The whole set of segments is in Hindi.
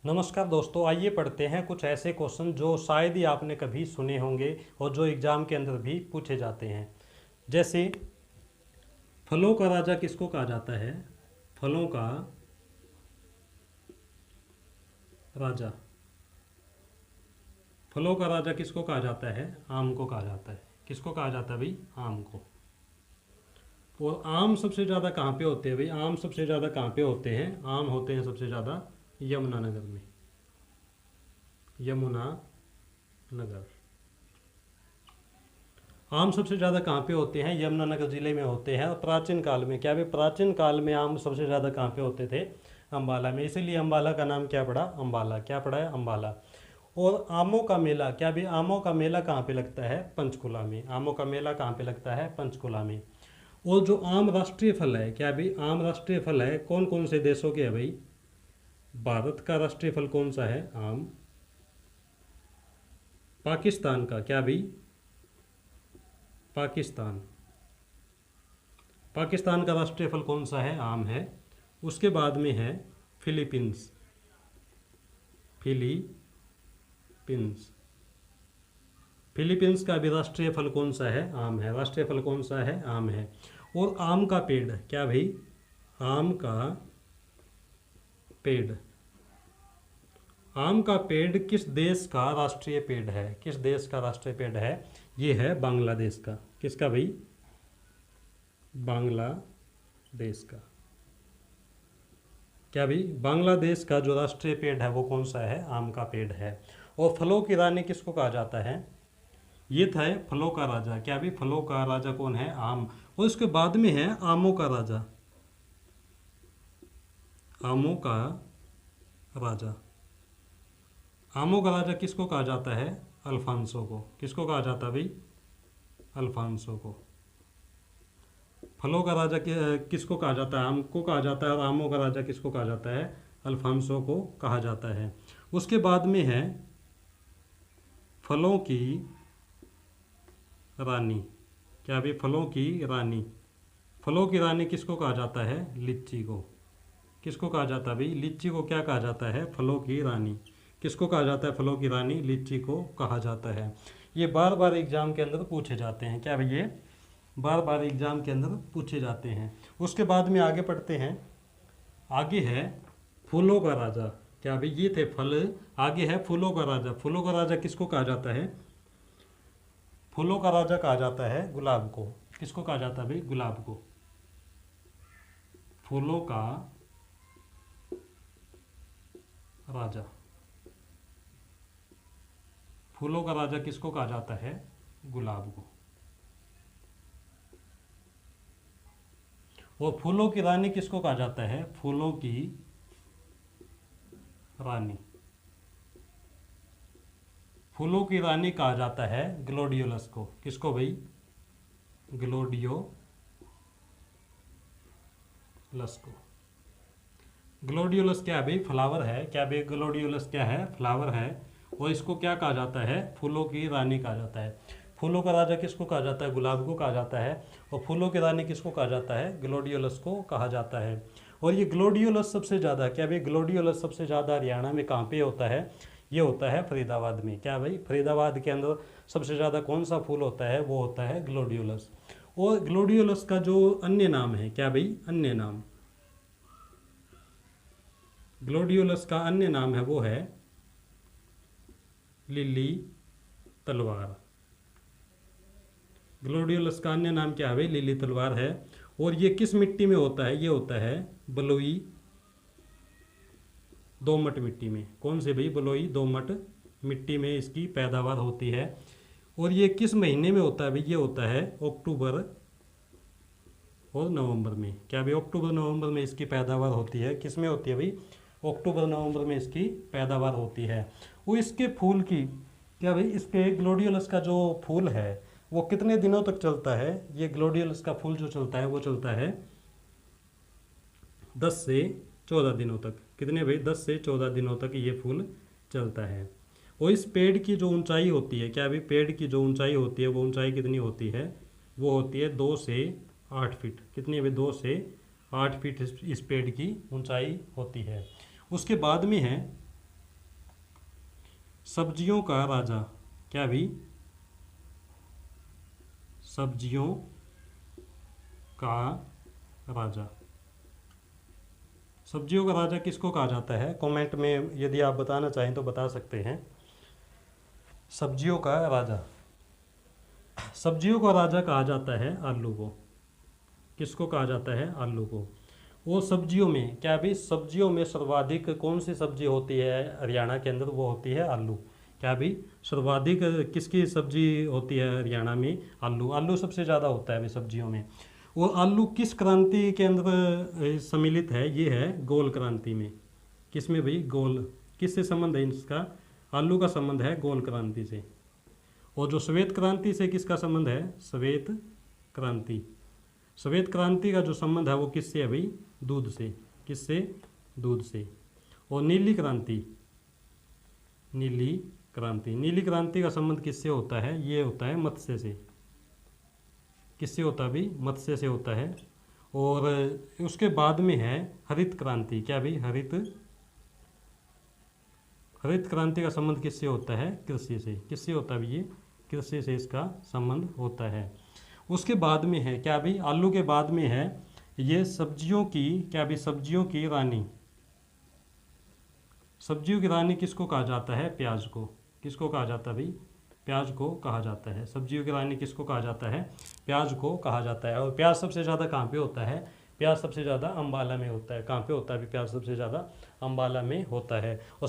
नमस्कार दोस्तों, आइए पढ़ते हैं कुछ ऐसे क्वेश्चन जो शायद ही आपने कभी सुने होंगे और जो एग्जाम के अंदर भी पूछे जाते हैं। जैसे फलों का राजा किसको कहा जाता है? फलों का राजा, फलों का राजा किसको कहा जाता है? आम को कहा जाता है। किसको कहा जाता है भाई? आम को। और आम सबसे ज़्यादा कहाँ पे होते हैं भाई? आम सबसे ज़्यादा कहाँ पे होते हैं? आम होते हैं सबसे ज़्यादा यमुनानगर में। यमुनानगर। आम सबसे ज़्यादा कहाँ पे होते हैं? यमुनानगर जिले में होते हैं। और प्राचीन काल में क्या भी, प्राचीन काल में आम सबसे ज़्यादा कहाँ पे होते थे? अम्बाला में। इसीलिए अम्बाला का नाम क्या पड़ा? अम्बाला। क्या पड़ा है? अम्बाला। और आमों का मेला, क्या भी, आमों का मेला कहाँ पे लगता है? पंचकुला में। आमों का मेला कहाँ पे लगता है? पंचकुला में। और जो आम राष्ट्रीय फल है, क्या भी, आम राष्ट्रीय फल है, कौन कौन से देशों के है भाई? भारत का राष्ट्रीय फल कौन सा है? आम। पाकिस्तान का, क्या भी, पाकिस्तान। पाकिस्तान का राष्ट्रीय फल कौन सा है? आम है। उसके बाद में है फिलीपींस। फिलीपींस। फिलीपींस का भी राष्ट्रीय फल कौन सा है? आम है। राष्ट्रीय फल कौन सा है? आम है। और आम का पेड़, क्या भाई, आम का पेड़, आम का पेड़ किस देश का राष्ट्रीय पेड़ है? किस देश का राष्ट्रीय पेड़ है? ये है बांग्लादेश का। किसका भाई? बांग्लादेश का। क्या भाई, बांग्लादेश का जो राष्ट्रीय पेड़ है वो कौन सा है? आम का पेड़ है। और फलों की रानी किसको कहा जाता है? ये था फलों का राजा। क्या भी, फलों का राजा कौन है? आम। और उसके बाद में है आमों का राजा। आमों का राजा। आमों का राजा किसको कहा जाता है? अल्फांसो को। किसको कहा जाता है भाई? अल्फांसो को। फलों का राजा किसको कहा जाता है? आम को कहा जाता है। और आमों का राजा किसको कहा जाता है? अल्फांसो को कहा जाता है। उसके बाद में है फलों की रानी। क्या भी, फलों की रानी। फलों की रानी किसको कहा जाता है? लीची को। किसको कहा जाता है भाई? लीची को क्या कहा जाता है? फलों की रानी। किसको कहा जाता है? फलों की रानी लीची को कहा जाता है। ये बार बार एग्जाम के अंदर पूछे जाते हैं। क्या भाई, ये बार बार एग्जाम के अंदर पूछे जाते हैं। उसके बाद में आगे पढ़ते हैं। आगे है फूलों का राजा। क्या भाई, ये थे फल। आगे है फूलों का राजा। फूलों का राजा किसको कहा जाता है? फूलों का राजा कहा जाता है गुलाब को। किसको कहा जाता है भाई? गुलाब को। फूलों का राजा। फूलों का राजा किसको कहा जाता है? गुलाब को। और फूलों की रानी किसको कहा जाता है? फूलों की रानी। फूलों की रानी कहा जाता है ग्लोडियोलस को। किसको भाई? ग्लोडियोलस को। ग्लोडियोलस क्या है भाई? फ्लावर है। क्या भाई, ग्लोडियोलस क्या है? फ्लावर है। और इसको क्या कहा जाता है? फूलों की रानी कहा जाता है। फूलों का राजा किसको कहा जाता है? गुलाब को कहा जाता है। और फूलों की रानी किसको कहा जाता है? ग्लोडियोलस को कहा जाता है। और ये ग्लोडियोलस सबसे ज़्यादा, क्या भाई, ग्लोडियोलस सबसे ज़्यादा हरियाणा में कहाँ पे होता है? ये होता है फरीदाबाद में। क्या भाई, फरीदाबाद के अंदर सबसे ज़्यादा कौन सा फूल होता है? वो होता है ग्लोडियोलस। और ग्लोडियोलस का जो अन्य नाम है, क्या भाई, अन्य नाम, ग्लोडियोलस का अन्य नाम है वो है लिली तलवार। ग्लोडियोलस का अन्य नाम क्या है भाई? लिली तलवार है। और ये किस मिट्टी में होता है? ये होता है बलुई दोमट मिट्टी में। कौन से भाई? बलुई दोमट मिट्टी में इसकी पैदावार होती है। और ये किस महीने में होता है भाई? ये होता है अक्टूबर और नवंबर में। क्या भाई, अक्टूबर नवंबर में इसकी पैदावार होती है। किस में होती है भाई? अक्टूबर नवंबर में इसकी पैदावार होती है। वो इसके फूल की, क्या भाई, इसके ग्लोडियोलस का जो फूल है वो कितने दिनों तक चलता है? ये ग्लोडियोलस का फूल जो चलता है वो चलता है 10 से 14 दिनों तक। कितने भाई? 10 से 14 दिनों तक ये फूल चलता है। और इस पेड़ की जो ऊंचाई होती है, क्या भाई, पेड़ की जो ऊंचाई होती है वो ऊंचाई कितनी होती है? वो होती है 2 से 8 फीट। कितनी है भाई? 2 से 8 फीट इस पेड़ की ऊंचाई होती है। उसके बाद में है सब्जियों का राजा, क्या भी सब्जियों का राजा। सब्जियों का राजा किसको कहा जाता है? कमेंट में यदि आप बताना चाहें तो बता सकते हैं। सब्जियों का राजा, सब्जियों का राजा कहा जाता है आलू को। किसको कहा जाता है? आलू को। वो सब्जियों में, क्या भी सब्जियों में सर्वाधिक कौन सी सब्जी होती है हरियाणा के अंदर? वो होती है आलू। क्या भी सर्वाधिक किसकी सब्जी होती है हरियाणा में? आलू। आलू सबसे ज़्यादा होता है भाई सब्जियों में। और आलू किस क्रांति के अंदर सम्मिलित है? ये है गोल क्रांति में। किस में भाई? गोल। किससे संबंध है इसका? आलू का संबंध है गोल क्रांति से। और जो श्वेत क्रांति से किसका संबंध है? श्वेत क्रांति। श्वेत क्रांति का जो संबंध है वो किससे है भाई? दूध से। किससे? दूध से। और नीली क्रांति, नीली क्रांति, नीली क्रांति का संबंध किससे होता है? ये होता है मत्स्य से। किससे होता है भाई? मत्स्य से होता है। और उसके बाद में है हरित क्रांति। क्या भाई? हरित क्रांति का संबंध किससे होता है? कृषि से। किससे होता है भाई? ये कृषि से इसका संबंध होता है। उसके बाद में है क्या भाई? आलू के बाद में है ये सब्जियों की, क्या भाई? सब्जियों की रानी। सब्जियों की रानी किसको कहा जाता है? प्याज को। किसको कहा जाता है भाई? प्याज को कहा जाता है। सब्जियों की रानी किसको कहा जाता है? प्याज को कहा जाता है। और प्याज सबसे ज़्यादा कहाँ पे होता है? प्याज सबसे ज़्यादा अम्बाला में होता है। कहाँ पे होता है अभी प्याज? सबसे ज़्यादा अम्बाला में होता है। और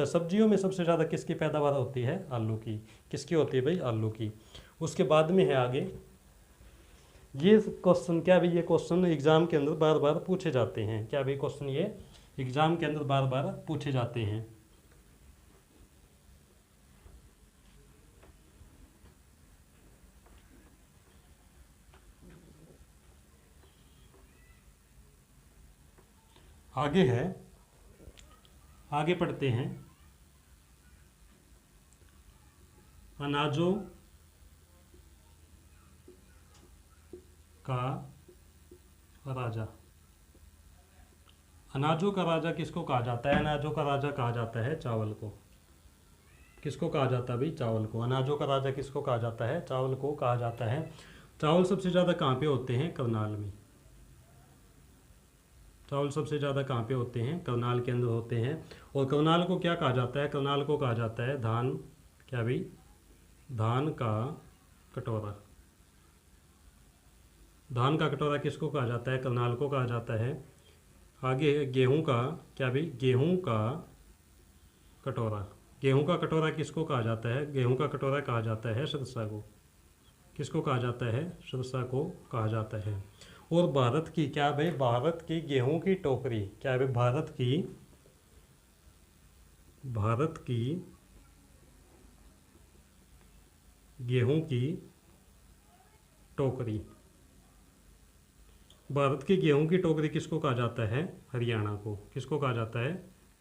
सब्जियों में सबसे ज़्यादा किसकी पैदावार होती है? आलू की। किसकी होती है भाई? आलू की। उसके बाद में है आगे ये क्वेश्चन, क्या भाई? ये क्वेश्चन एग्जाम के अंदर बार बार पूछे जाते हैं। क्या भाई? क्वेश्चन ये एग्जाम के अंदर बार बार पूछे जाते हैं। आगे है, आगे पढ़ते हैं। अनाजों का राजा। अनाजों का राजा किसको कहा जाता है? अनाजों का राजा कहा जाता है चावल को। किसको कहा जाता है भाई? चावल को। अनाजों का राजा किसको कहा जाता है? चावल को कहा जाता है। चावल सबसे ज़्यादा कहाँ पे होते हैं? करनाल में। चावल सबसे ज़्यादा कहाँ पे होते हैं? करनाल के अंदर होते हैं। और करनाल को क्या कहा जाता है? करनाल को कहा जाता है धान, क्या भाई? धान का कटोरा। धान का कटोरा किसको कहा जाता है? करनाल को कहा जाता है। आगे है गेहूं का, क्या भाई? गेहूं का कटोरा। गेहूं का कटोरा किसको कहा जाता है? गेहूं का कटोरा कहा जाता है सिरसा को। किसको कहा जाता है? सिरसा को कहा जाता है। और भारत की, क्या भाई? भारत की गेहूं की टोकरी, क्या भाई? भारत की गेहूं की टोकरी। भारत की गेहूं की टोकरी किसको कहा जाता है? हरियाणा को। किसको कहा जाता है?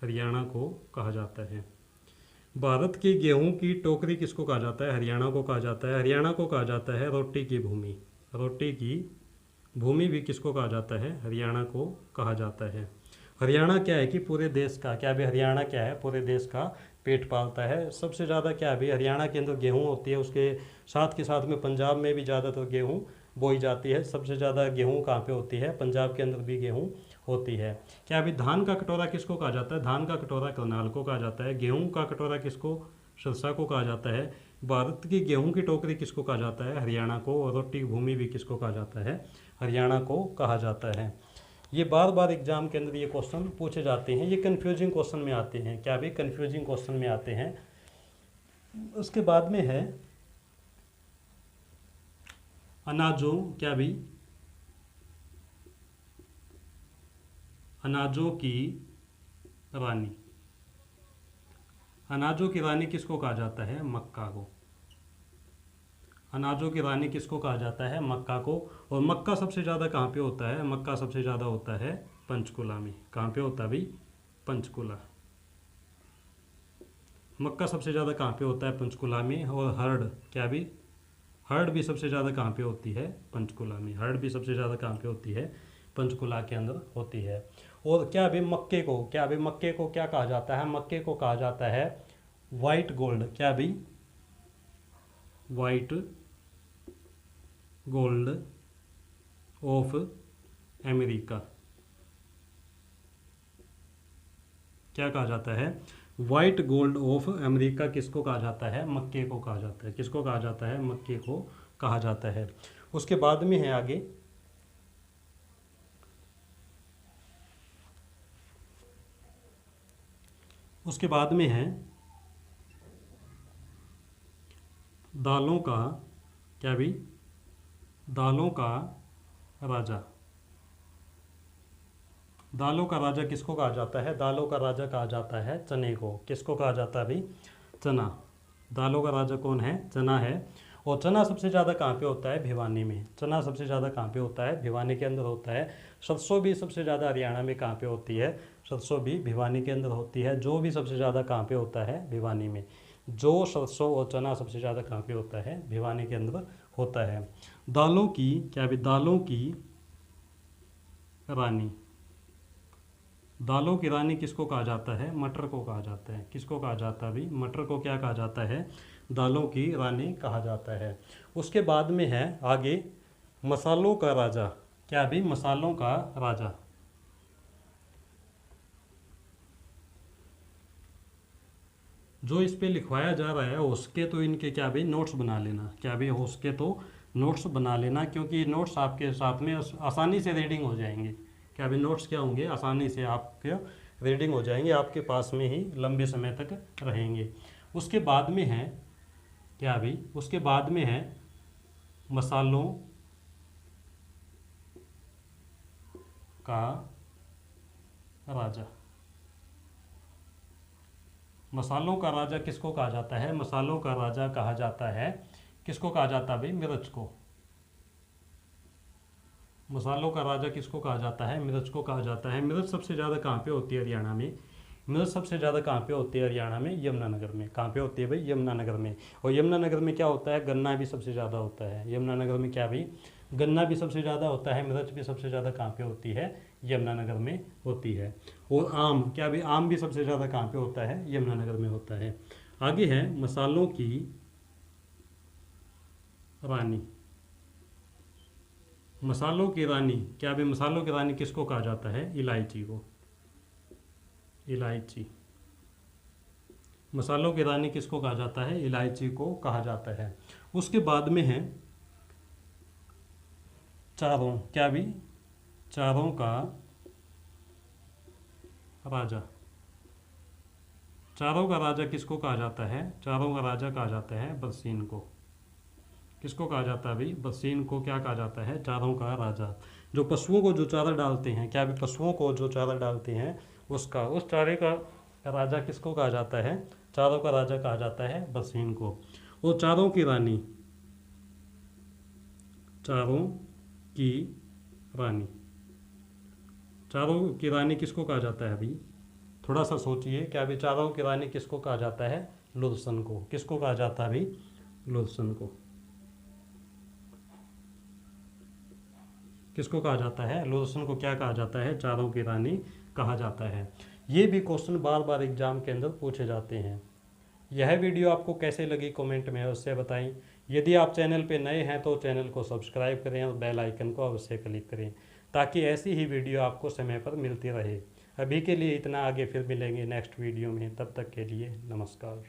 हरियाणा को कहा जाता है। भारत की गेहूं की टोकरी किसको कहा जाता है? हरियाणा को कहा जाता है। हरियाणा को कहा जाता है रोटी की भूमि। रोटी की भूमि भी किसको कहा जाता है? हरियाणा को कहा जाता है। हरियाणा क्या है कि पूरे देश का, क्या भी हरियाणा क्या है? पूरे देश का पेट पालता है। सबसे ज़्यादा क्या है? हरियाणा के अंदर गेहूँ होती है। उसके साथ के साथ में पंजाब में भी ज़्यादातर गेहूँ बोई जाती है। सबसे ज़्यादा गेहूँ कहाँ पे होती है? पंजाब के अंदर भी गेहूँ होती है। क्या अभी धान का कटोरा किसको कहा जाता है? धान का कटोरा करनाल को कहा जाता है। गेहूँ का कटोरा किसको? सिरसा को कहा जाता है। भारत की गेहूं की टोकरी किसको कहा जाता है? हरियाणा को। और रोटी की भूमि भी किसको कहा जाता है? हरियाणा को कहा जाता है। ये बार बार एग्जाम के अंदर ये क्वेश्चन पूछे जाते हैं। ये कन्फ्यूजिंग क्वेश्चन में आते हैं। क्या भी कन्फ्यूजिंग क्वेश्चन में आते हैं। उसके बाद में है अनाजों, क्या भी? अनाजों की रानी। अनाजों की रानी किसको कहा जाता है? मक्का को। अनाजों की रानी किसको कहा जाता है? मक्का को। और मक्का सबसे ज़्यादा कहाँ पे होता है? मक्का सबसे ज़्यादा होता है पंचकुला में। कहाँ पे होता है भाई? पंचकुला। मक्का सबसे ज़्यादा कहाँ पे होता है? पंचकुला में। और हर्ड, क्या भी? हर्ड भी सबसे ज़्यादा कहाँ पे होती है? पंचकुला में। हर्ड भी सबसे ज़्यादा कहाँ पे होती है? पंचकुला के अंदर होती है। और क्या भी मक्के को, क्या भी मक्के को क्या कहा जाता है? मक्के को कहा जाता है वाइट गोल्ड, क्या भाई, वाइट गोल्ड ऑफ अमेरिका, क्या कहा जाता है, वाइट गोल्ड ऑफ अमेरिका किसको कहा जाता है, मक्के को कहा जाता है। किसको कहा जाता है, मक्के को कहा जाता है। उसके बाद में है आगे, उसके बाद में है दालों का, क्या भी, दालों का राजा। दालों का राजा किसको कहा जाता है, दालों का राजा कहा जाता है चने को। किसको कहा जाता है भाई, चना। दालों का राजा कौन है, चना है। और चना सबसे ज़्यादा कहाँ पे होता है, भिवानी में। चना सबसे ज़्यादा कहाँ पे होता है, भिवानी के अंदर होता है। सरसों भी सबसे ज़्यादा हरियाणा में कहाँ पे होती है, सरसों भी भिवानी के अंदर होती है। जो भी सबसे ज़्यादा कहाँ पे होता है, भिवानी में। जो, सरसों और चना सबसे ज़्यादा कहाँ पे होता है, भिवानी के अंदर होता है। दालों की, क्या भी, दालों की रानी। दालों की रानी किसको कहा जाता है, मटर को कहा जाता है। किसको कहा जाता है भाई, मटर को क्या कहा जाता है, दालों की रानी कहा जाता है। उसके बाद में है आगे मसालों का राजा, क्या भी, मसालों का राजा। जो इस पे लिखवाया जा रहा है उसके तो इनके क्या भी नोट्स बना लेना, क्या भी, उसके तो नोट्स बना लेना, क्योंकि नोट्स आपके साथ में आसानी से रीडिंग हो जाएंगे। क्या भी, नोट्स क्या होंगे, आसानी से आपके रीडिंग हो जाएंगे, आपके पास में ही लंबे समय तक रहेंगे। उसके बाद में है, क्या भी, उसके बाद में है मसालों का राजा। मसालों का राजा किसको कहा जाता है, मसालों का राजा कहा जाता है, किसको कहा जाता है भाई, मिर्च को। मसालों का राजा किसको कहा जाता है, मिर्च को कहा जाता है। मिर्च सबसे ज़्यादा कहाँ पे होती है, हरियाणा में। मिर्च सबसे ज़्यादा कहाँ पे होती है, हरियाणा में, यमुनानगर में। कहाँ पे होती है भाई, यमुनानगर में। और यमुनानगर में क्या होता है, गन्ना भी सबसे ज़्यादा होता है। यमुनानगर में क्या भाई, गन्ना भी सबसे ज़्यादा होता है। मिर्च भी सबसे ज़्यादा कहाँ पे होती है, यमुनानगर में होती है। और आम, क्या भाई, आम भी सबसे ज़्यादा कहाँ पे होता है, यमुनानगर में होता है। आगे है मसालों की रानी। मसालों की रानी, क्या भाई, मसालों की रानी किसको कहा जाता है, इलायची को। इलायची, मसालों की रानी किसको कहा जाता है, इलायची को कहा जाता है। उसके बाद में है चारों, क्या भी, चारों का राजा। चारों का राजा किसको कहा जाता है, चारों का राजा कहा जाता है बरसीन को। किसको कहा जाता है भाई, बरसीन को क्या कहा जाता है, चारों का राजा। जो पशुओं को जो चारा डालते हैं, क्या भी, पशुओं को जो चारा डालते हैं उसका, उस चारे का राजा किसको कहा जाता है, चारों का राजा कहा जाता है बरसीन को। और चारों की रानी, चारों की रानी, चारों की रानी किसको कहा जाता है अभी, थोड़ा सा सोचिए। क्या अभी चारों की रानी किसको कहा जाता है, लुदसन को। किसको कहा जाता है अभी, लुदसन को। किसको कहा जाता है, लुदसन को क्या कहा जाता है, चारों की रानी कहा जाता है। ये भी क्वेश्चन बार बार एग्जाम के अंदर पूछे जाते हैं। यह वीडियो आपको कैसे लगी कमेंट में अवश्य बताएं। यदि आप चैनल पे नए हैं तो चैनल को सब्सक्राइब करें और बेल आइकन को अवश्य क्लिक करें, ताकि ऐसी ही वीडियो आपको समय पर मिलती रहे। अभी के लिए इतना, आगे फिर मिलेंगे नेक्स्ट वीडियो में। तब तक के लिए नमस्कार।